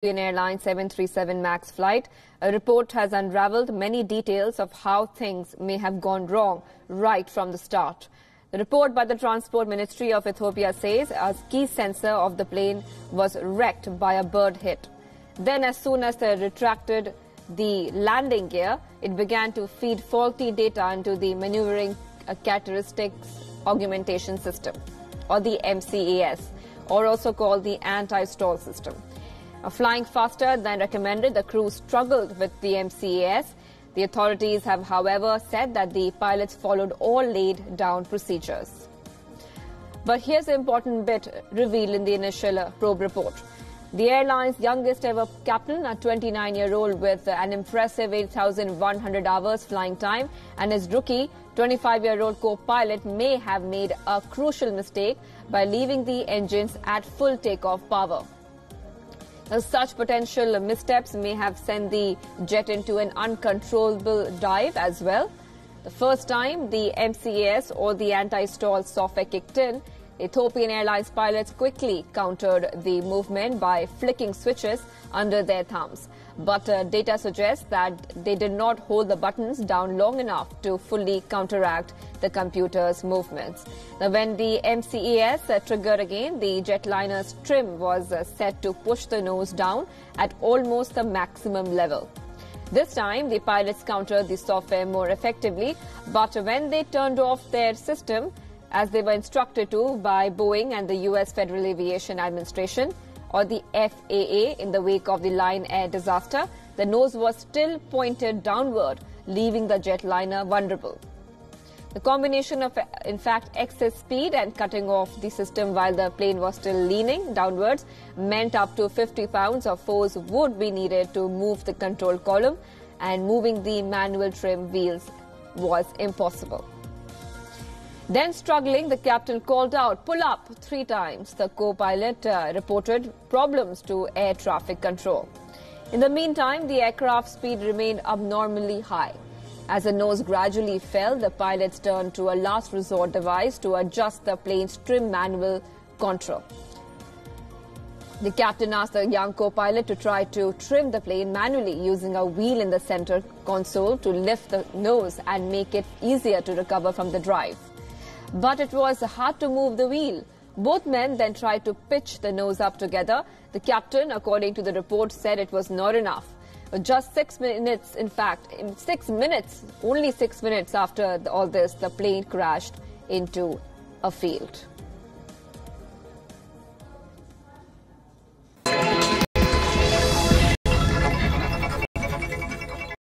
Ethiopian Airlines 737 MAX flight. A report has unraveled many details of how things may have gone wrong right from the start. The report by the Transport Ministry of Ethiopia says a key sensor of the plane was wrecked by a bird hit. Then, as soon as they retracted the landing gear, it began to feed faulty data into the Maneuvering Characteristics Augmentation System, or the MCAS, or also called the anti-stall system. Flying faster than recommended, the crew struggled with the MCAS. The authorities have, however, said that the pilots followed all laid down procedures. But here's the important bit revealed in the initial probe report. The airline's youngest ever captain, a 29-year-old with an impressive 8,100 hours flying time, and his rookie, 25-year-old co-pilot may have made a crucial mistake by leaving the engines at full takeoff power. Such potential missteps may have sent the jet into an uncontrollable dive as well. The first time the MCAS, or the anti-stall software, kicked in, Ethiopian Airlines pilots quickly countered the movement by flicking switches under their thumbs. But data suggests that they did not hold the buttons down long enough to fully counteract the computer's movements. Now, when the MCAS triggered again, the jetliner's trim was set to push the nose down at almost the maximum level. This time, the pilots countered the software more effectively, but when they turned off their system, as they were instructed to by Boeing and the U.S. Federal Aviation Administration, or the FAA, in the wake of the Lion Air disaster, the nose was still pointed downward, leaving the jetliner vulnerable. The combination of, in fact, excess speed and cutting off the system while the plane was still leaning downwards meant up to 50 pounds of force would be needed to move the control column, and moving the manual trim wheels was impossible. Then, struggling, the captain called out, "Pull up," 3 times. The co-pilot reported problems to air traffic control. In the meantime, the aircraft speed remained abnormally high. As the nose gradually fell, the pilots turned to a last resort device to adjust the plane's trim manual control. The captain asked the young co-pilot to try to trim the plane manually using a wheel in the center console to lift the nose and make it easier to recover from the drive. But it was hard to move the wheel. Both men then tried to pitch the nose up together. The captain, according to the report, said it was not enough. Just 6 minutes, in fact, only 6 minutes after all this, the plane crashed into a field.